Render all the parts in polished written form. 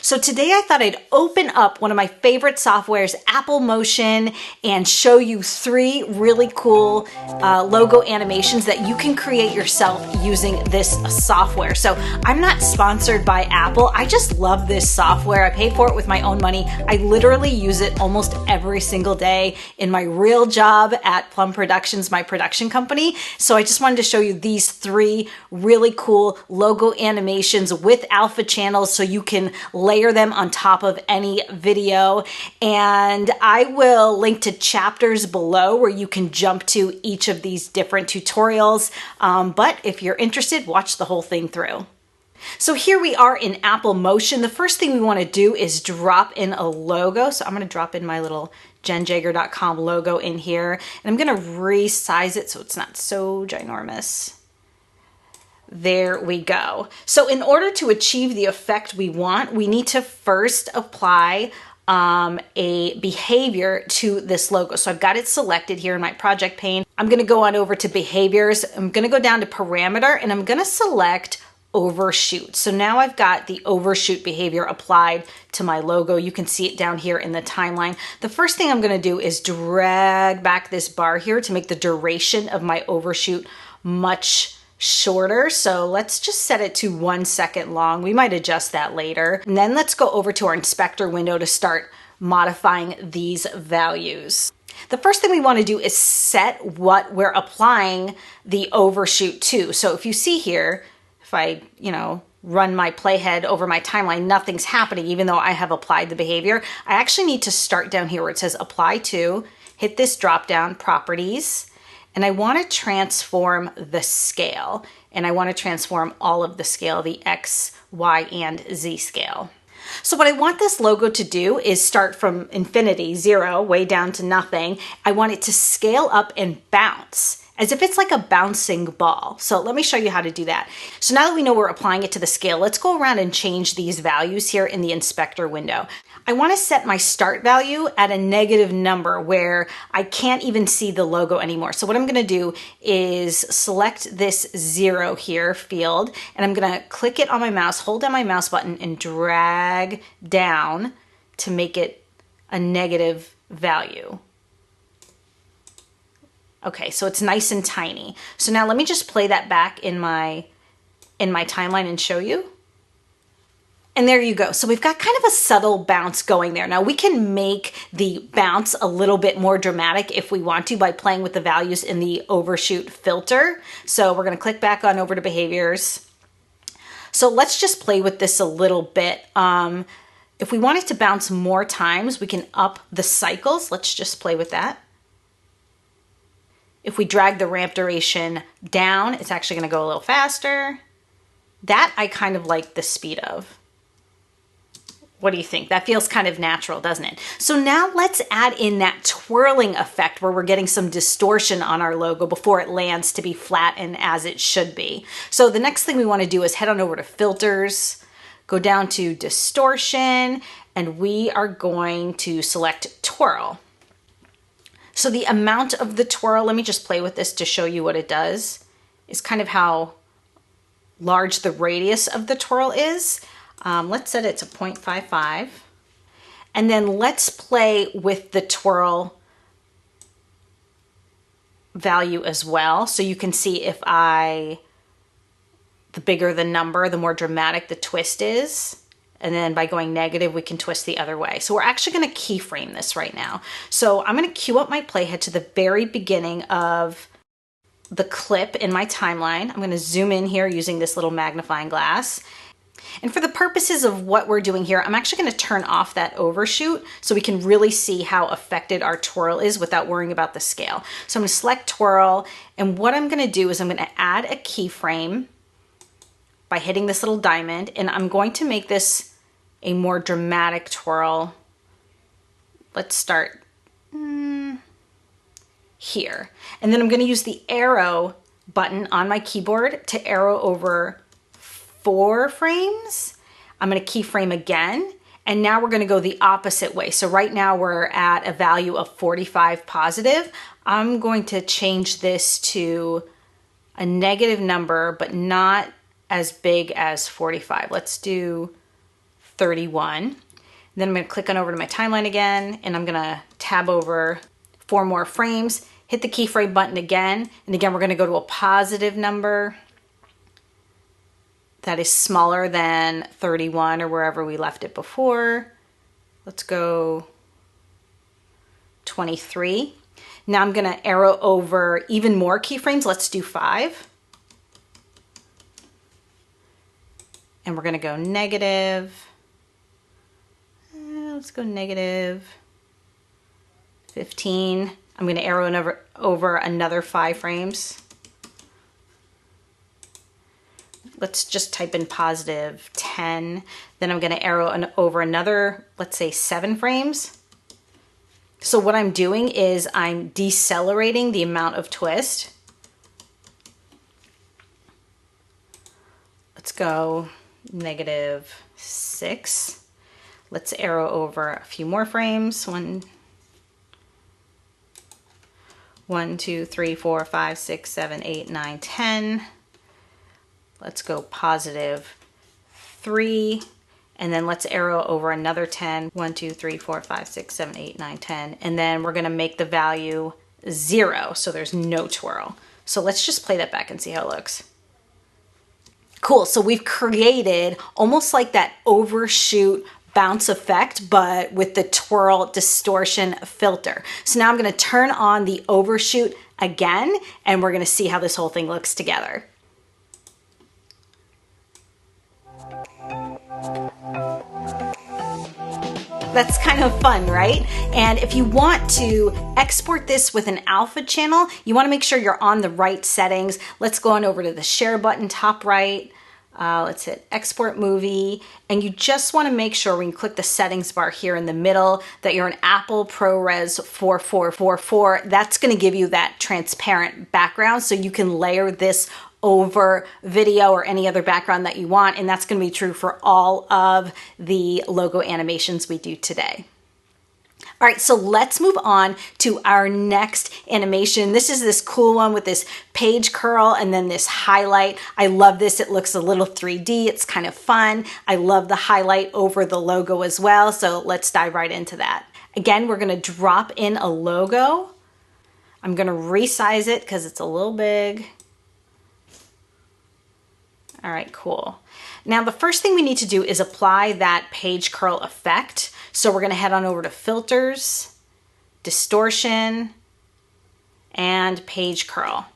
So today I thought I'd open up one of my favorite softwares, Apple Motion, and show you 3 really cool logo animations that you can create yourself using this software. So I'm not sponsored by Apple. I just love this software. I paid for it with my own money. I literally use it almost every single day in my real job at Plum Productions, my production company. So I just wanted to show you these 3 really cool logo animations with alpha channels so you can layer them on top of any video. And I will link to chapters below where you can jump to each of these different tutorials. But if you're interested, watch the whole thing through. So here we are in Apple Motion. The first thing we want to do is drop in a logo. So I'm going to drop in my little JennJager.com logo in here, and I'm going to resize it so it's not so ginormous. There we go. So in order to achieve the effect we want, we need to first apply a behavior to this logo. So I've got it selected here in my project pane. I'm going to go on over to behaviors. I'm going to go down to parameter, and I'm going to select overshoot. So now I've got the overshoot behavior applied to my logo. You can see it down here in the timeline. The first thing I'm going to do is drag back this bar here to make the duration of my overshoot much shorter. So let's just set it to 1 second long. We might adjust that later. And then let's go over to our inspector window to start modifying these values. The first thing we want to do is set what we're applying the overshoot to. So if you see here, if I, run my playhead over my timeline, nothing's happening even though I have applied the behavior. I actually need to start down here where it says apply to, hit this drop down, properties, and I want to transform the scale. And I want to transform all of the scale, the X, Y, and Z scale. So what I want this logo to do is start from infinity, 0, way down to nothing. I want it to scale up and bounce as if it's like a bouncing ball. So let me show you how to do that. So now that we know we're applying it to the scale, let's go around and change these values here in the inspector window. I want to set my start value at a negative number where I can't even see the logo anymore. So what I'm going to do is select this 0 here field, and I'm going to click it on my mouse, hold down my mouse button, and drag down to make it a negative value. Okay, so it's nice and tiny. So now let me just play that back in my timeline and show you. And there you go. So we've got kind of a subtle bounce going there. Now we can make the bounce a little bit more dramatic if we want to by playing with the values in the overshoot filter. So we're going to click back on over to behaviors. So let's just play with this a little bit. If we want it to bounce more times, we can up the cycles. Let's just play with that. If we drag the ramp duration down, it's actually going to go a little faster. That I kind of like the speed of. What do you think? That feels kind of natural, doesn't it? So now let's add in that twirling effect where we're getting some distortion on our logo before it lands to be flat and as it should be. So the next thing we want to do is head on over to filters, go down to distortion, and we are going to select twirl. So the amount of the twirl, let me just play with this to show you what it does, is kind of how large the radius of the twirl is. Let's set it to 0.55. And then let's play with the twirl value as well. So you can see if the bigger the number, the more dramatic the twist is. And then by going negative, we can twist the other way. So we're actually going to keyframe this right now. So I'm going to cue up my playhead to the very beginning of the clip in my timeline. I'm going to zoom in here using this little magnifying glass. And for the purposes of what we're doing here, I'm actually going to turn off that overshoot so we can really see how affected our twirl is without worrying about the scale. So I'm going to select twirl, and what I'm going to do is I'm going to add a keyframe by hitting this little diamond, and I'm going to make this a more dramatic twirl. Let's start here. And then I'm going to use the arrow button on my keyboard to arrow over 4 frames. I'm going to keyframe again, and now we're going to go the opposite way. So right now we're at a value of 45 positive. I'm going to change this to a negative number, but not as big as 45. Let's do 31. Then I'm going to click on over to my timeline again, and I'm going to tab over 4 more frames, hit the keyframe button again, and again we're going to go to a positive number that is smaller than 31 or wherever we left it before. Let's go 23. Now I'm going to arrow over even more keyframes. Let's do 5. And we're going to go negative. Let's go negative 15. I'm going to arrow over another 5 frames. Let's just type in positive 10. Then I'm going to arrow over another, let's say 7 frames. So what I'm doing is I'm decelerating the amount of twist. Let's go negative 6. Let's arrow over a few more frames. 1, 2, 3, 4, 5, 6, 7, 8, 9, 10. Let's go positive 3. And then let's arrow over another 10. 1, 2, 3, 4, 5, 6, 7, 8, 9, 10. And then we're going to make the value 0. So there's no twirl. So let's just play that back and see how it looks. Cool. So we've created almost like that overshoot bounce effect, but with the twirl distortion filter. So now I'm going to turn on the overshoot again, and we're going to see how this whole thing looks together. That's kind of fun, right? And if you want to export this with an alpha channel, you want to make sure you're on the right settings. Let's go on over to the share button, top right. Let's hit export movie, and you just want to make sure when you click the settings bar here in the middle that you're an Apple ProRes 4444. That's going to give you that transparent background so you can layer this over video or any other background that you want, and that's going to be true for all of the logo animations we do today. All right, so let's move on to our next animation. This is this cool one with this page curl and then this highlight. I love this. It looks a little 3D. It's kind of fun. I love the highlight over the logo as well. So let's dive right into that. Again, we're going to drop in a logo. I'm going to resize it because it's a little big. All right, cool. Now the first thing we need to do is apply that page curl effect. So we're going to head on over to filters, distortion, and page curl.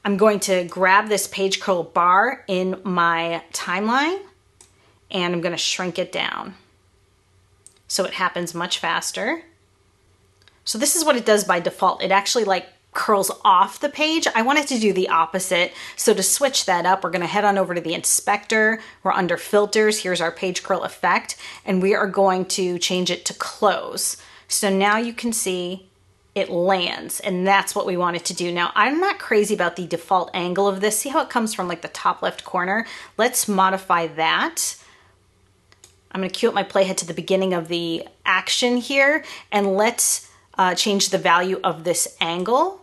I'm going to grab this page curl bar in my timeline, and I'm going to shrink it down so it happens much faster. So this is what it does by default. It actually curls off the page. I wanted to do the opposite. So to switch that up, we're going to head on over to the inspector. We're under filters. Here's our page curl effect, and we are going to change it to close. So now you can see it lands, and that's what we want it to do. Now, I'm not crazy about the default angle of this. See how it comes from the top left corner? Let's modify that. I'm going to cue up my playhead to the beginning of the action here, and let's change the value of this angle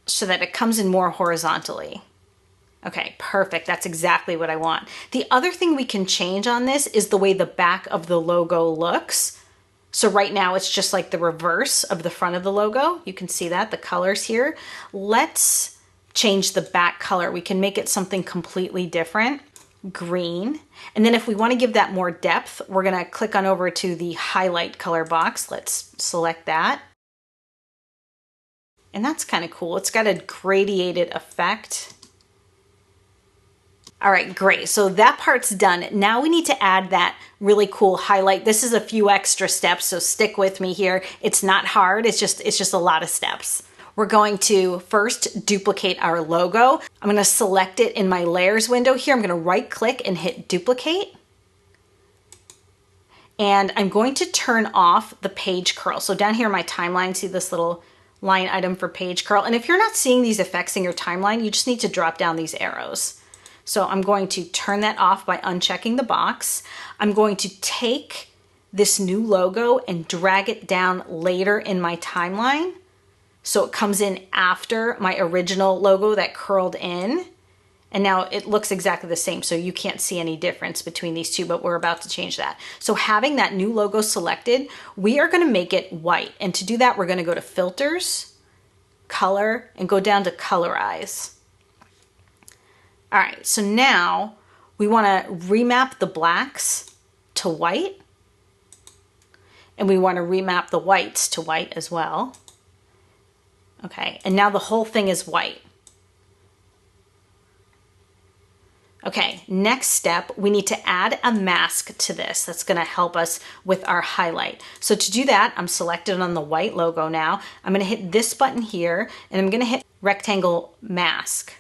so that it comes in more horizontally. Okay, perfect. That's exactly what I want. The other thing we can change on this is the way the back of the logo looks. So right now it's just like the reverse of the front of the logo. You can see that, the colors here. Let's change the back color. We can make it something completely different. Green. And then if we want to give that more depth, we're going to click on over to the highlight color box. Let's select that. And that's kind of cool. It's got a gradiated effect. All right, great. So that part's done. Now we need to add that really cool highlight. This is a few extra steps, so stick with me here. It's not hard. It's just a lot of steps. We're going to first duplicate our logo. I'm going to select it in my layers window here. I'm going to right click and hit duplicate. And I'm going to turn off the page curl. So down here in my timeline, see this little line item for page curl. And if you're not seeing these effects in your timeline, you just need to drop down these arrows. So I'm going to turn that off by unchecking the box. I'm going to take this new logo and drag it down later in my timeline. So it comes in after my original logo that curled in. And now it looks exactly the same, so you can't see any difference between these two, but we're about to change that. So having that new logo selected, we are gonna make it white. And to do that, we're gonna go to Filters, Color, and go down to Colorize. All right, so now we wanna remap the blacks to white, and we wanna remap the whites to white as well. Okay, and now the whole thing is white. Okay, next step, we need to add a mask to this. That's gonna help us with our highlight. So to do that, I'm selected on the white logo now. I'm gonna hit this button here, and I'm gonna hit rectangle mask.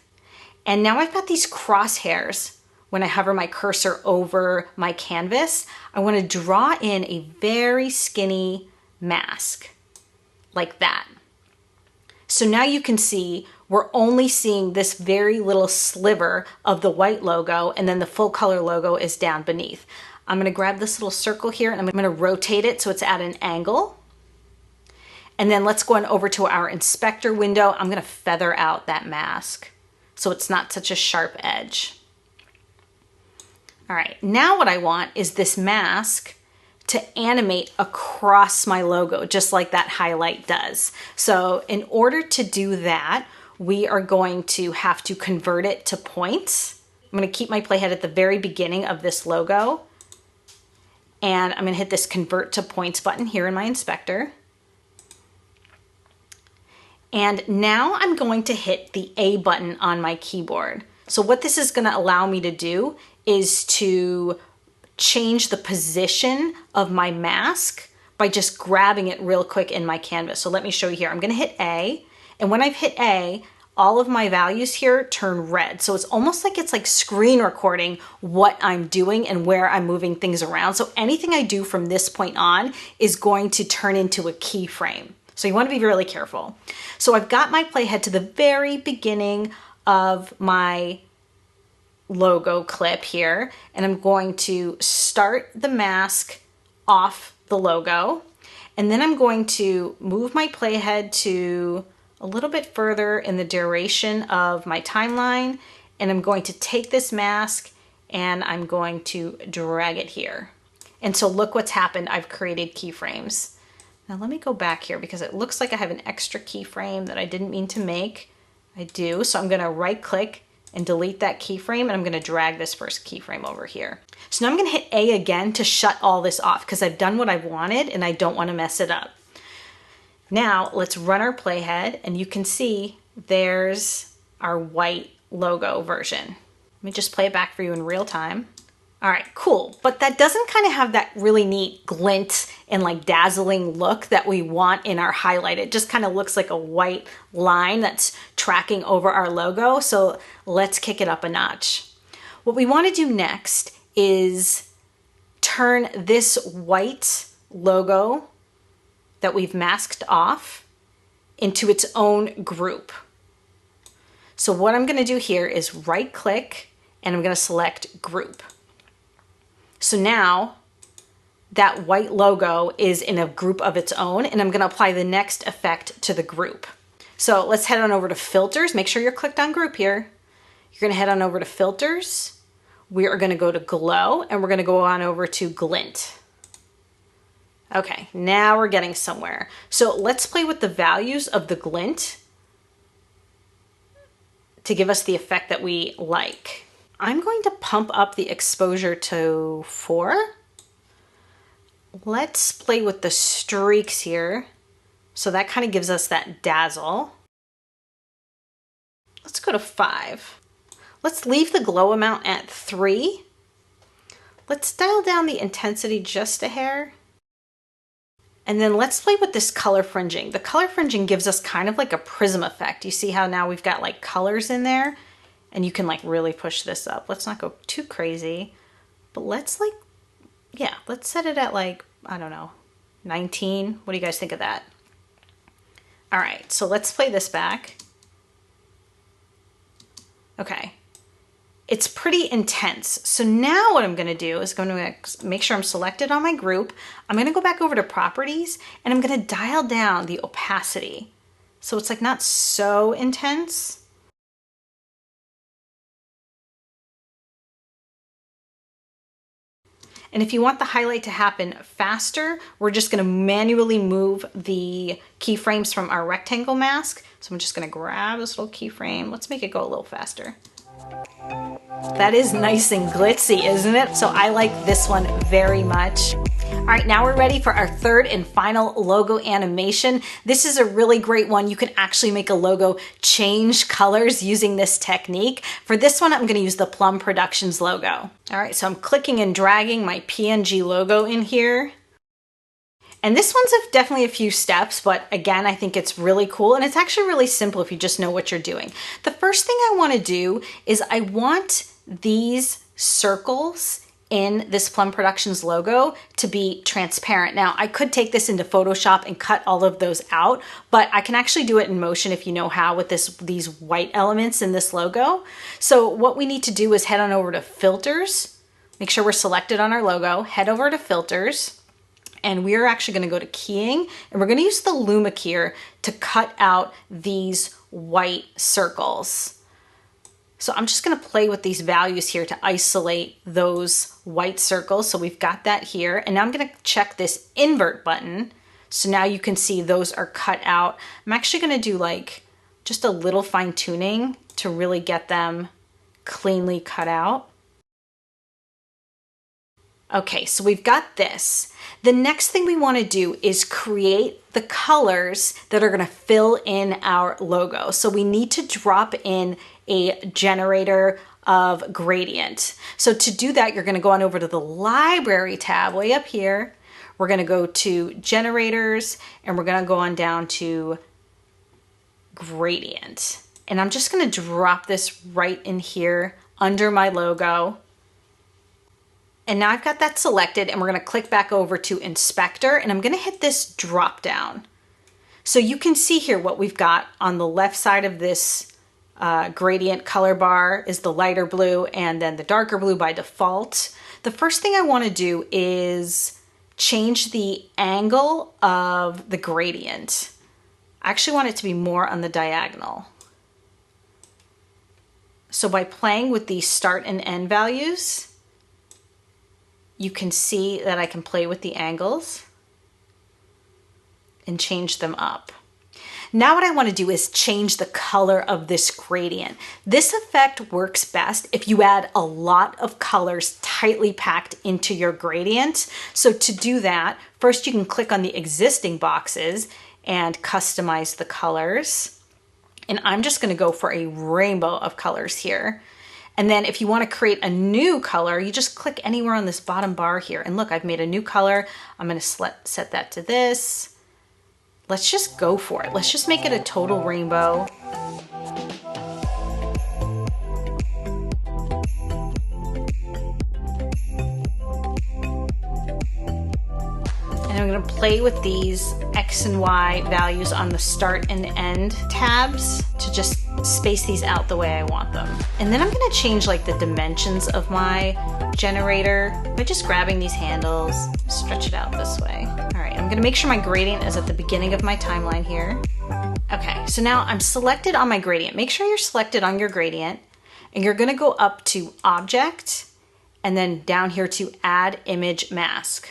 And now I've got these crosshairs. When I hover my cursor over my canvas, I wanna draw in a very skinny mask, like that. So now you can see we're only seeing this very little sliver of the white logo, and then the full color logo is down beneath. I'm gonna grab this little circle here and I'm gonna rotate it so it's at an angle. And then let's go on over to our inspector window. I'm gonna feather out that mask so it's not such a sharp edge. All right, now what I want is this mask to animate across my logo, just like that highlight does. So in order to do that, we are going to have to convert it to points. I'm gonna keep my playhead at the very beginning of this logo, and I'm gonna hit this convert to points button here in my inspector. And now I'm going to hit the A button on my keyboard. So what this is gonna allow me to do is to change the position of my mask by just grabbing it real quick in my canvas. So let me show you here. I'm gonna hit A, and when I've hit A, all of my values here turn red. So it's almost like it's like screen recording what I'm doing and where I'm moving things around. So anything I do from this point on is going to turn into a keyframe. So you wanna be really careful. So I've got my playhead to the very beginning of my logo clip here, and I'm going to start the mask off the logo, and then I'm going to move my playhead to a little bit further in the duration of my timeline, and I'm going to take this mask and I'm going to drag it here. And so look what's happened. I've created keyframes. Now let me go back here because it looks like I have an extra keyframe that I didn't mean to make. I do, so I'm gonna right click and delete that keyframe, and I'm gonna drag this first keyframe over here. So now I'm gonna hit A again to shut all this off because I've done what I wanted and I don't wanna mess it up. Now let's run our playhead, and you can see there's our white logo version. Let me just play it back for you in real time. All right, cool. But that doesn't kind of have that really neat glint and like dazzling look that we want in our highlight. It just kind of looks like a white line that's tracking over our logo. So let's kick it up a notch. What we want to do next is turn this white logo that we've masked off into its own group. So what I'm gonna do here is right click and I'm gonna select group. So now that white logo is in a group of its own, and I'm gonna apply the next effect to the group. So let's head on over to filters. Make sure you're clicked on group here. You're gonna head on over to filters. We are gonna go to glow, and we're gonna go on over to glint. Okay, now we're getting somewhere. So let's play with the values of the glint to give us the effect that we like. I'm going to pump up the exposure to 4. Let's play with the streaks here. So that kind of gives us that dazzle. Let's go to 5. Let's leave the glow amount at 3. Let's dial down the intensity just a hair. And then let's play with this color fringing. The color fringing gives us kind of like a prism effect. You see how now we've got like colors in there, and you can like really push this up. Let's not go too crazy, but let's like, yeah, let's set it at like, I don't know, 19. What do you guys think of that? All right, so let's play this back. Okay. It's pretty intense. So now what I'm gonna do is going to make sure I'm selected on my group. I'm gonna go back over to properties, and I'm gonna dial down the opacity. So it's like not so intense. And if you want the highlight to happen faster, we're just gonna manually move the keyframes from our rectangle mask. So I'm just gonna grab this little keyframe. Let's make it go a little faster. That is nice and glitzy, isn't it? So I like this one very much. All right, now we're ready for our third and final logo animation. This is a really great one. You can actually make a logo change colors using this technique. For this one, I'm gonna use the Plum Productions logo. All right, so I'm clicking and dragging my PNG logo in here. And this one's definitely a few steps, but again, I think it's really cool. And it's actually really simple if you just know what you're doing. The first thing I wanna do is I want these circles in this Plum Productions logo to be transparent. Now, I could take this into Photoshop and cut all of those out, but I can actually do it in Motion if you know how with these white elements in this logo. So what we need to do is head on over to Filters, make sure we're selected on our logo, head over to Filters, and we're actually gonna go to Keying, and we're gonna use the Luma keyer to cut out these white circles. So I'm just gonna play with these values here to isolate those white circles. So we've got that here. And now I'm gonna check this invert button. So now you can see those are cut out. I'm actually gonna do like just a little fine tuning to really get them cleanly cut out. Okay, so we've got this. The next thing we want to do is create the colors that are going to fill in our logo. So we need to drop in a generator of gradient. So to do that, you're going to go on over to the Library tab way up here. We're going to go to Generators, and we're going to go on down to Gradient. And I'm just going to drop this right in here under my logo. And now I've got that selected, and we're gonna click back over to Inspector, and I'm gonna hit this drop down. So you can see here what we've got on the left side of this gradient color bar is the lighter blue and then the darker blue by default. The first thing I wanna do is change the angle of the gradient. I actually want it to be more on the diagonal. So by playing with the start and end values, you can see that I can play with the angles and change them up. Now what I want to do is change the color of this gradient. This effect works best if you add a lot of colors tightly packed into your gradient. So to do that, first you can click on the existing boxes and customize the colors. And I'm just going to go for a rainbow of colors here. And then if you want to create a new color, you just click anywhere on this bottom bar here. And look, I've made a new color. I'm going to set that to this. Let's just go for it. Let's just make it a total rainbow. And I'm going to play with these X and Y values on the start and end tabs to just space these out the way I want them. And then I'm going to change like the dimensions of my generator by just grabbing these handles, stretch it out this way. All right, I'm going to make sure my gradient is at the beginning of my timeline here. Okay, so now I'm selected on my gradient. Make sure you're selected on your gradient, and you're going to go up to Object and then down here to Add Image Mask.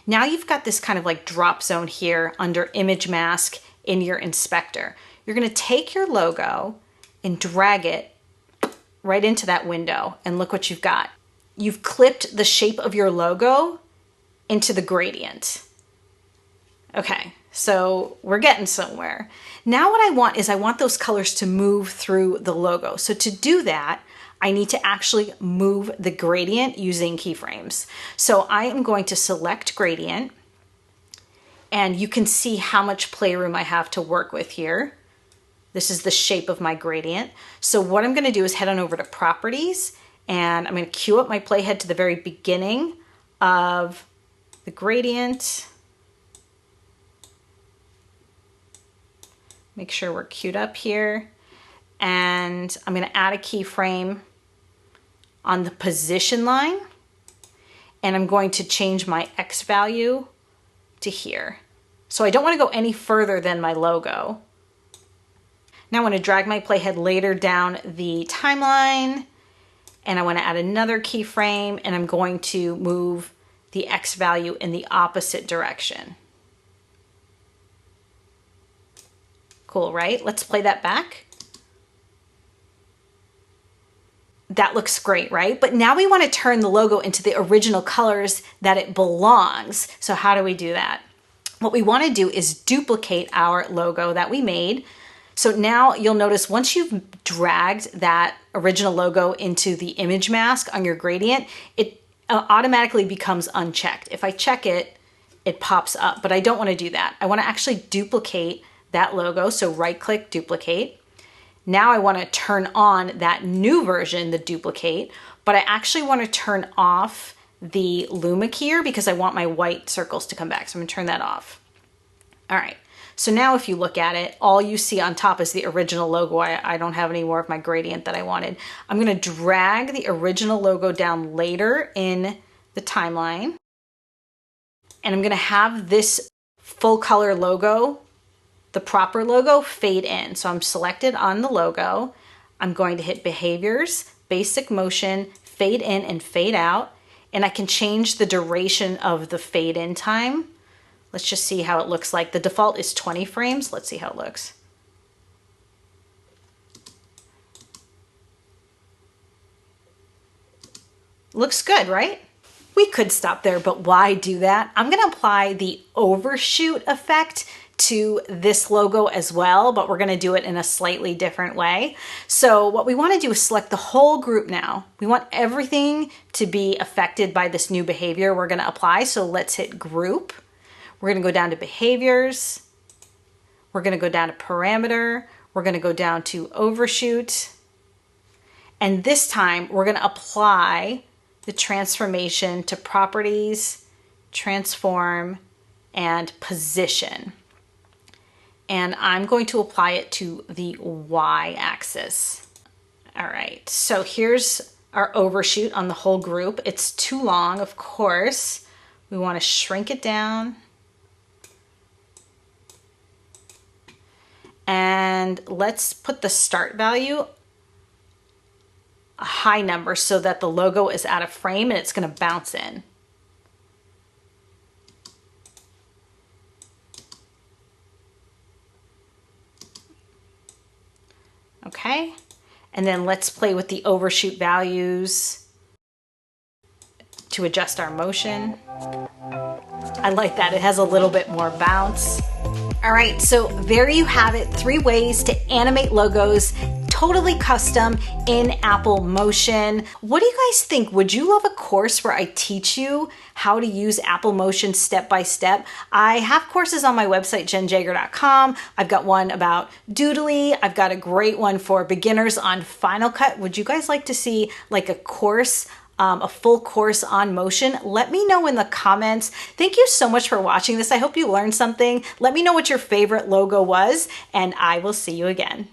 Now you've got this kind of like drop zone here under Image Mask in your inspector. You're going to take your logo and drag it right into that window, and look what you've got. You've clipped the shape of your logo into the gradient. Okay, so we're getting somewhere. Now what I want is I want those colors to move through the logo. So to do that, I need to actually move the gradient using keyframes. So I am going to select gradient, and you can see how much playroom I have to work with here. This is the shape of my gradient. So what I'm gonna do is head on over to Properties, and I'm gonna queue up my playhead to the very beginning of the gradient. Make sure we're queued up here. And I'm gonna add a keyframe on the position line, and I'm going to change my X value to here. So I don't wanna go any further than my logo. Now I want to drag my playhead later down the timeline, and I want to add another keyframe, and I'm going to move the X value in the opposite direction. Cool, right? Let's play that back. That looks great, right? But now we want to turn the logo into the original colors that it belongs. So how do we do that? What we want to do is duplicate our logo that we made. So now you'll notice once you've dragged that original logo into the image mask on your gradient, it automatically becomes unchecked. If I check it, it pops up, but I don't want to do that. I want to actually duplicate that logo. So right click, duplicate. Now I want to turn on that new version, the duplicate, but I actually want to turn off the Luma keyer because I want my white circles to come back. So I'm going to turn that off. All right. So now if you look at it, all you see on top is the original logo. I don't have any more of my gradient that I wanted. I'm going to drag the original logo down later in the timeline. And I'm going to have this full color logo, the proper logo, fade in. So I'm selected on the logo. I'm going to hit behaviors, basic motion, fade in and fade out. And I can change the duration of the fade in time. Let's just see how it looks like. The default is 20 frames. Let's see how it looks. Looks good, right? We could stop there, but why do that? I'm gonna apply the overshoot effect to this logo as well, but we're gonna do it in a slightly different way. So what we wanna do is select the whole group now. We want everything to be affected by this new behavior we're gonna apply. So let's hit group. We're gonna go down to behaviors. We're gonna go down to parameter. We're gonna go down to overshoot. And this time we're gonna apply the transformation to properties, transform, and position. And I'm going to apply it to the Y axis. All right, so here's our overshoot on the whole group. It's too long, of course. We want to shrink it down. And let's put the start value a high number so that the logo is out of frame and it's going to bounce in. Okay, and then let's play with the overshoot values to adjust our motion. I like that. It has a little bit more bounce. All right, so there you have it. 3 ways to animate logos, totally custom in Apple Motion. What do you guys think? Would you love a course where I teach you how to use Apple Motion step by step? I have courses on my website, JennJager.com. I've got one about Doodly. I've got a great one for beginners on Final Cut. Would you guys like to see like a course, a full course on Motion? Let me know in the comments. Thank you so much for watching this. I hope you learned something. Let me know what your favorite logo was, and I will see you again.